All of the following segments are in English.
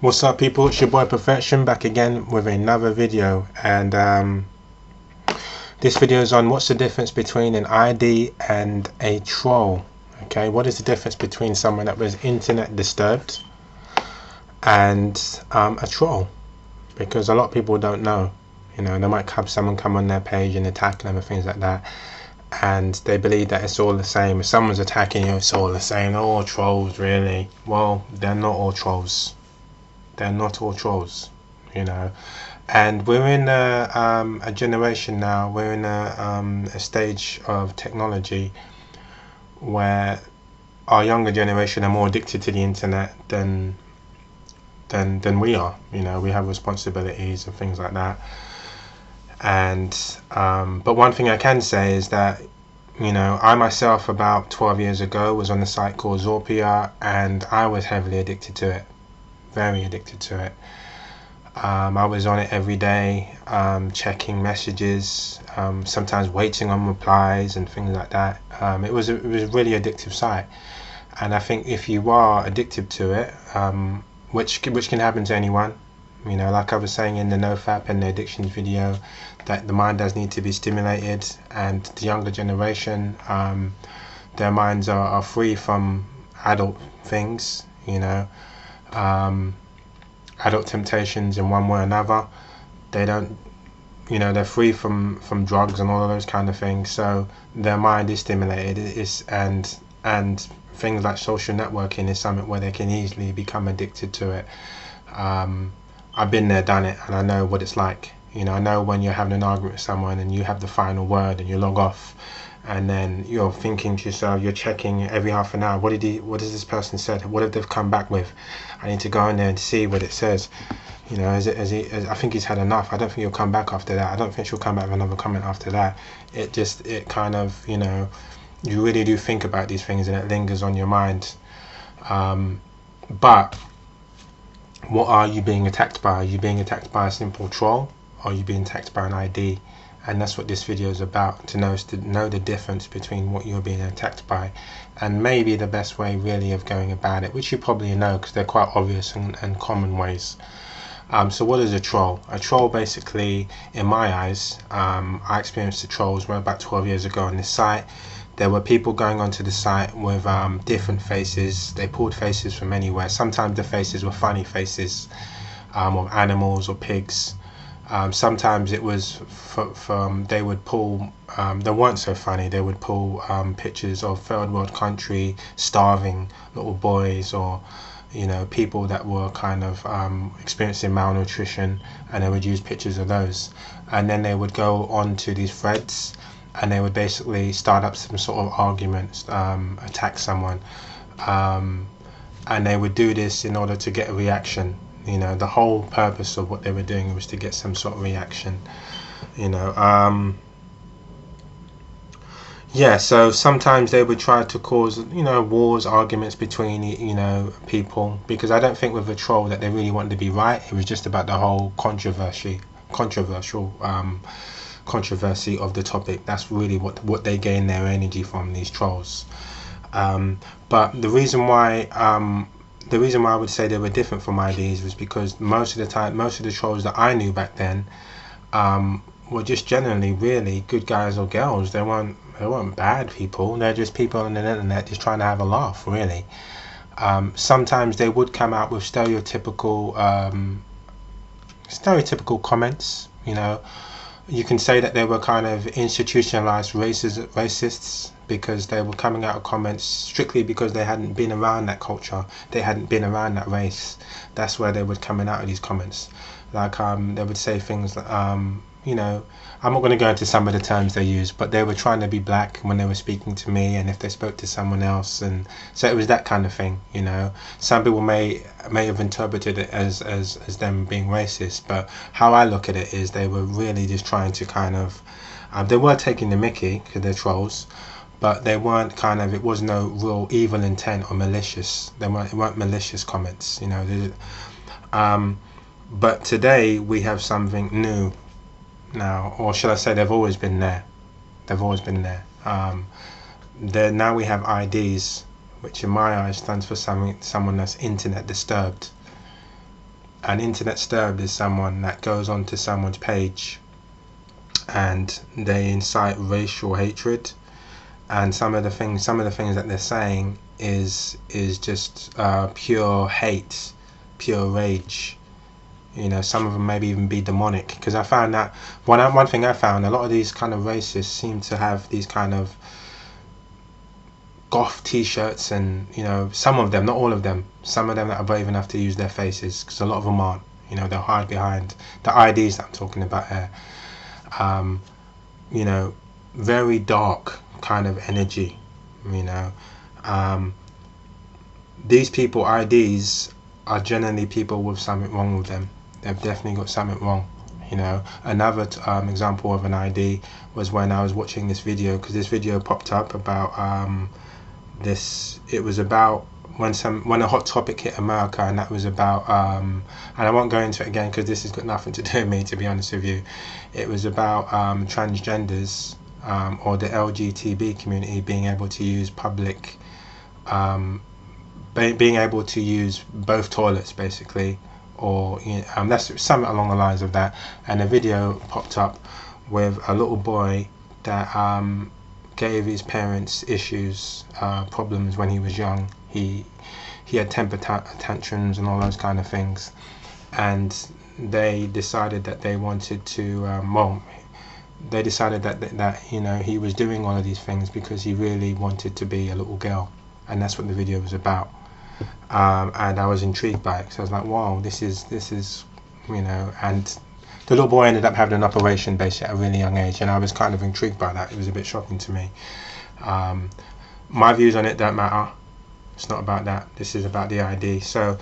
What's up, people? It's your boy Profection back again with another video, and this video is on what's the difference between an ID and a troll. Okay, what is the difference between someone that was internet disturbed and a troll? Because a lot of people don't know. You know, they might have someone come on their page and attack them and things like that, and they believe that it's all the same. If someone's attacking you, it's all the same. They're all trolls, really. Well, they're not all trolls. They're not all trolls, you know. And we're in a generation now. We're in a stage of technology where our younger generation are more addicted to the internet than we are. You know, we have responsibilities and things like that. And but one thing I can say is that, you know, I myself about 12 years ago was on a site called Zorpia, and I was heavily addicted to it. Very addicted to it. I was on it every day, checking messages, sometimes waiting on replies and things like that. It was a really addictive site, and I think if you are addicted to it, which can happen to anyone, you know, like I was saying in the NoFap and the addictions video, that the mind does need to be stimulated, and the younger generation, their minds are free from adult things, you know. Adult temptations in one way or another. They don't, you know, they're free from drugs and all of those kind of things. So their mind is stimulated. And things like social networking is something where they can easily become addicted to it. I've been there, done it, and I know what it's like. You know, I know when you're having an argument with someone and you have the final word and you log off, and then you're thinking to yourself, you're checking every half an hour, what has this person said? What have they come back with? I need to go in there and see what it says. You know, I think he's had enough. I don't think he'll come back after that. I don't think she'll come back with another comment after that. It kind of, you know, you really do think about these things and it lingers on your mind. But what are you being attacked by? Are you being attacked by a simple troll? Or are you being attacked by an ID? And that's what this video is about, to know the difference between what you're being attacked by, and maybe the best way really of going about it, which you probably know because they're quite obvious and common ways. So what is a troll? A troll, basically, in my eyes, I experienced the trolls about 12 years ago on this site. There were people going onto the site with different faces. They pulled faces from anywhere. Sometimes the faces were funny faces, of animals or pigs. Sometimes it was they would pull, they weren't so funny, they would pull pictures of third world country starving little boys, or, you know, people that were kind of experiencing malnutrition, and they would use pictures of those. And then they would go on to these threads and they would basically start up some sort of arguments, attack someone, and they would do this in order to get a reaction. You know, the whole purpose of what they were doing was to get some sort of reaction, you know. Yeah, so sometimes they would try to cause, you know, wars, arguments between, you know, people, because I don't think with a troll that they really wanted to be right. It was just about the whole controversy of the topic. That's really what they gain their energy from, these trolls. But the reason why I would say they were different from IDs was because most of the time, most of the trolls that I knew back then were just generally really good guys or girls. They weren't bad people. They're just people on the internet just trying to have a laugh, really. Sometimes they would come out with stereotypical comments. You know, you can say that they were kind of institutionalized racists, because they were coming out of comments strictly because they hadn't been around that culture, they hadn't been around that race. That's where they were coming out of these comments. Like they would say things like, you know, I'm not going to go into some of the terms they used, but they were trying to be black when they were speaking to me, and if they spoke to someone else, and so it was that kind of thing, you know. Some people may have interpreted it as them being racist, but how I look at it is they were really just trying to kind of, they were taking the mickey because they're trolls, but they weren't kind of, it was no real evil intent or malicious. It weren't malicious comments, you know. But today we have something new now, or should I say they've always been there. They've always been there. Now we have IDs, which in my eyes stands for someone that's internet disturbed. An internet disturbed is someone that goes onto someone's page and they incite racial hatred, and some of the things that they're saying is just pure hate, pure rage. You know, some of them maybe even be demonic, because I found that one thing I found, a lot of these kind of racists seem to have these kind of goth t-shirts, and you know, some of them, not all of them, some of them that are brave enough to use their faces, because a lot of them aren't. You know, they'll hide behind the IDs that I'm talking about here. You know, very dark kind of energy. You know, these people IDs are generally people with something wrong with them. They've definitely got something wrong. You know, another example of an ID was when I was watching this video, because this video popped up about it was about when a hot topic hit America, and that was about and I won't go into it again because this has got nothing to do with me, to be honest with you. It was about transgenders or the LGBT community being able to use public being able to use both toilets, basically, or you know, that's something along the lines of that. And a video popped up with a little boy that gave his parents issues, problems when he was young. He had temper tantrums and all those kind of things, and they decided that they wanted to they decided that you know, he was doing all of these things because he really wanted to be a little girl, and that's what the video was about. And I was intrigued by it, so I was like, wow, this is you know. And the little boy ended up having an operation basically at a really young age, and I was kind of intrigued by that. It was a bit shocking to me. My views on it don't matter. It's not about that. This is about the ID. So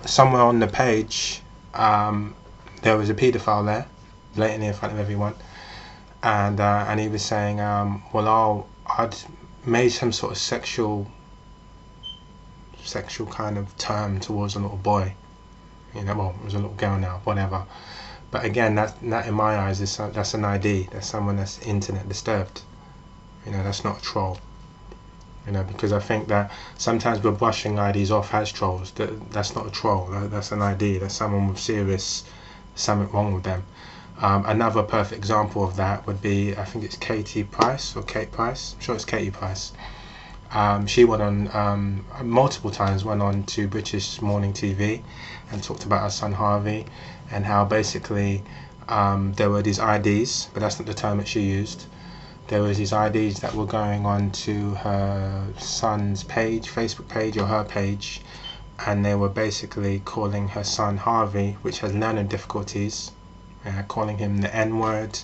somewhere on the page, there was a paedophile there, blatantly in front of everyone, and he was saying, well, I'd made some sort of sexual kind of term towards a little boy. You know, well, it was a little girl now, whatever. But again, that in my eyes that's an ID. That's someone that's internet disturbed. You know, that's not a troll. You know, because I think that sometimes we're brushing IDs off as trolls. That's not a troll. That's an ID. That's someone with serious something wrong with them. Another perfect example of that would be, I think it's Kate Price. I'm sure it's Katie Price. She went on multiple times, went on to British morning TV and talked about her son Harvey, and how basically there were these IDs, but that's not the term that she used. There was these IDs that were going on to her son's page, Facebook page or her page, and they were basically calling her son Harvey, which has learning difficulties, calling him the N-word.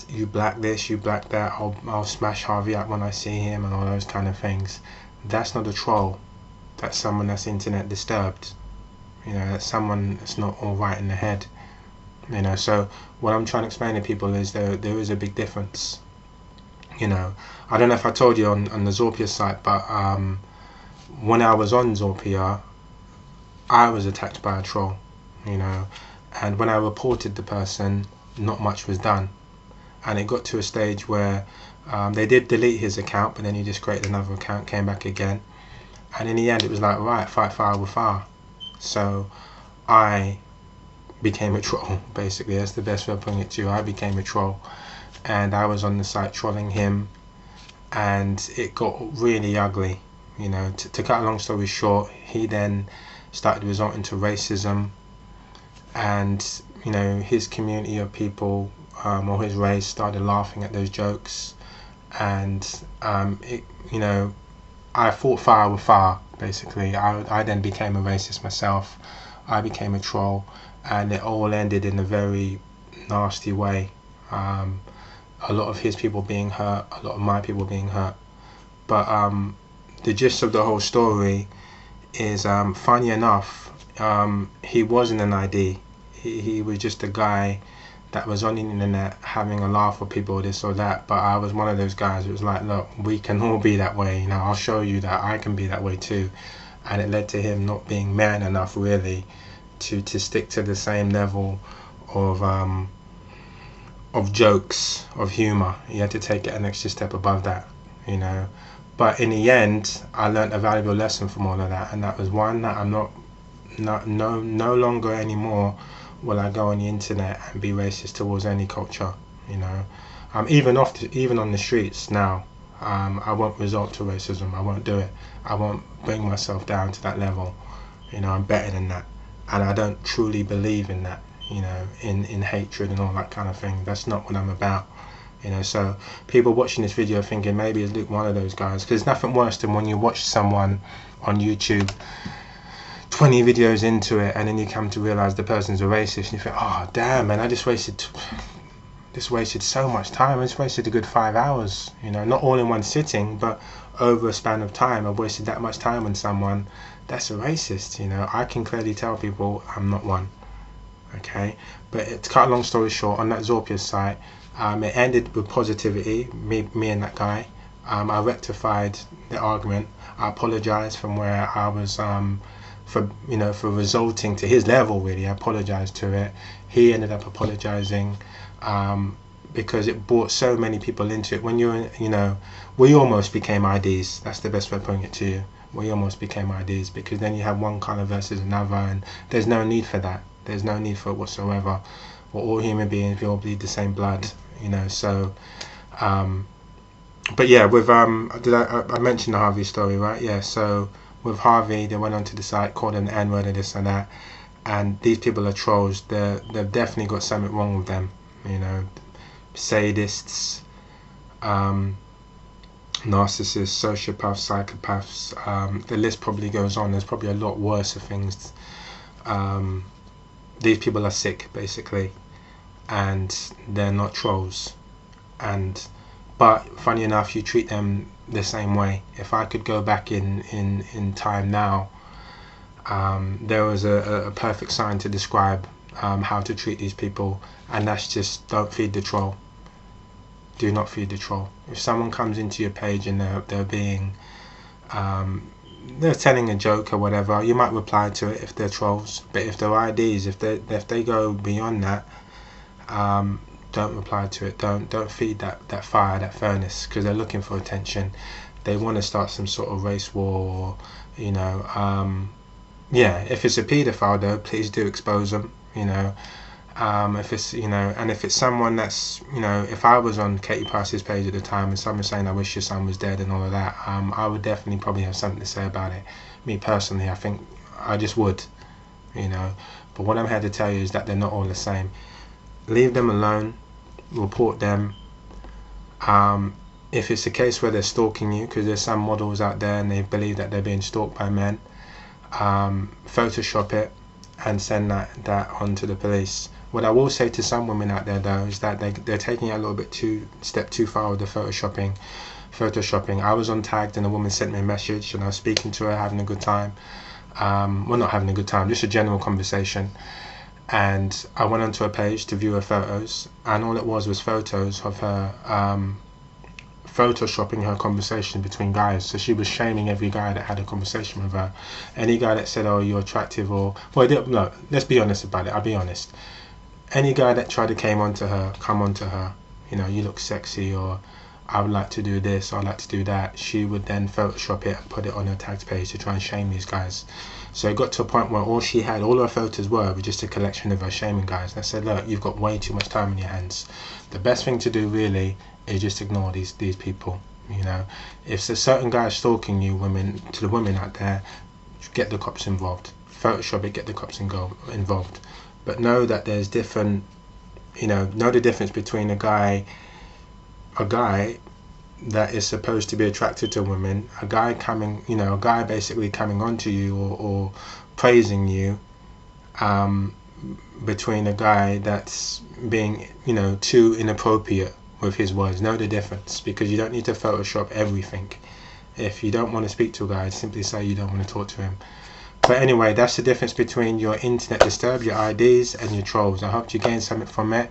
You black this, you black that, I'll smash Harvey up when I see him, and all those kind of things. That's not a troll. That's someone that's internet disturbed. You know, that's someone that's not all right in the head. You know, so what I'm trying to explain to people is there is a big difference. You know, I don't know if I told you on the Zorpia site, but when I was on Zorpia, I was attacked by a troll. You know, and when I reported the person, not much was done. And it got to a stage where they did delete his account, but then he just created another account, came back again, and in the end it was like, right, fight fire with fire. So I became a troll, basically. That's the best way of putting it to you. I became a troll, and I was on the site trolling him, and it got really ugly. You know, to cut a long story short, he then started resorting to racism, and you know, his community of people or his race started laughing at those jokes, and you know, I fought fire with fire, basically. I then became a racist myself. I became a troll, and it all ended in a very nasty way. A lot of his people being hurt, a lot of my people being hurt. But the gist of the whole story is, funny enough, he wasn't an ID. He was just a guy that was on the internet having a laugh with people, this or that. But I was one of those guys who was like, look, we can all be that way. You know, I'll show you that I can be that way too. And it led to him not being man enough, really, to stick to the same level of jokes, of humor. He had to take it an extra step above that, you know. But in the end, I learned a valuable lesson from all of that, and that was one, that I'm No longer anymore will I go on the internet and be racist towards any culture. You know, even on the streets now, I won't resort to racism. I won't do it. I won't bring myself down to that level. You know, I'm better than that, and I don't truly believe in that. You know, in hatred and all that kind of thing. That's not what I'm about. You know, so people watching this video thinking maybe is Luke one of those guys, because there's nothing worse than when you watch someone on YouTube 20 videos into it and then you come to realize the person's a racist and you think, oh damn man, I just wasted so much time. I just wasted a good 5 hours, you know, not all in one sitting, but over a span of time I've wasted that much time on someone. That's a racist. You know, I can clearly tell people I'm not one. Okay, but to cut a long story short, on that Zorpia site, it ended with positivity, me and that guy. I rectified the argument. I apologized from where I was, for resulting to his level. Really, I apologized to it. He ended up apologizing, because it brought so many people into it. When you're, we almost became IDs. That's the best way of putting it to you. We almost became IDs, because then you have one color versus another, and there's no need for that. There's no need for it whatsoever. We're all human beings. We all bleed the same blood. You know, so. But yeah, with I mentioned the Harvey story, right? Yeah, so with Harvey, they went onto the site, called him the N-word and this and that, and these people are trolls. They've definitely got something wrong with them. You know, sadists, narcissists, sociopaths, psychopaths. The list probably goes on. There's probably a lot worse of things. These people are sick, basically, and they're not trolls. But funny enough, you treat them the same way. If I could go back in time now, there was a perfect sign to describe how to treat these people, and that's just don't feed the troll. Do not feed the troll. If someone comes into your page and they're being they're telling a joke or whatever, you might reply to it if they're trolls. But if they're IDs, if they go beyond that, don't reply to it. Don't feed that fire, that furnace, because they're looking for attention. They want to start some sort of race war, or, yeah. If it's a paedophile though, please do expose them. If it's and if it's someone that's if I was on Katie Price's page at the time and someone saying I wish your son was dead and all of that, I would definitely probably have something to say about it. Me personally, I think I just would, But what I'm here to tell you is that they're not all the same. Leave them alone. Report them. If it's a case where they're stalking you, because there's some models out there and they believe that they're being stalked by men, Photoshop it and send that on to the police. What I will say to some women out there though is that they're taking it a little bit step too far with the photoshopping. I was untagged and a woman sent me a message and I was speaking to her, having a good time. Well, not having a good time, just a general conversation. And I went onto her page to view her photos, and all it was photos of her photoshopping her conversation between guys. So she was shaming every guy that had a conversation with her. Any guy that said, oh, you're attractive, or no, let's be honest about it. I'll be honest. Any guy that tried to come onto her, you look sexy, or I would like to do this, or I'd like to do that, she would then Photoshop it and put it on her tagged page to try and shame these guys. So it got to a point where all her photos were just a collection of her shaming guys. And I said, look, you've got way too much time in your hands. The best thing to do really is just ignore these people. If a certain guy is stalking you, to the women out there, get the cops involved. Photoshop it, get the cops involved. But know that there's different, know the difference between a guy that is supposed to be attracted to women, a guy basically coming onto you or praising you, between a guy that's being, too inappropriate with his words. Know the difference, because you don't need to Photoshop everything. If you don't want to speak to a guy, simply say you don't want to talk to him. But anyway, that's the difference between your internet disturb, your IDs, and your trolls. I hope you gained something from it.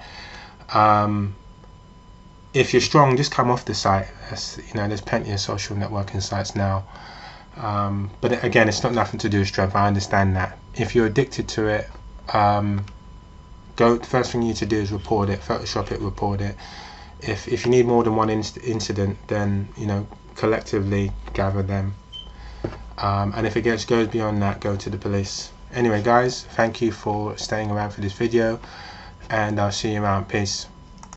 If you're strong, just come off the site. There's plenty of social networking sites now. But again, it's not nothing to do with strength. I understand that. If you're addicted to it, the first thing you need to do is report it. Photoshop it, report it. If you need more than one incident, then collectively gather them. And if it goes beyond that, go to the police. Anyway guys, thank you for staying around for this video, and I'll see you around. Peace.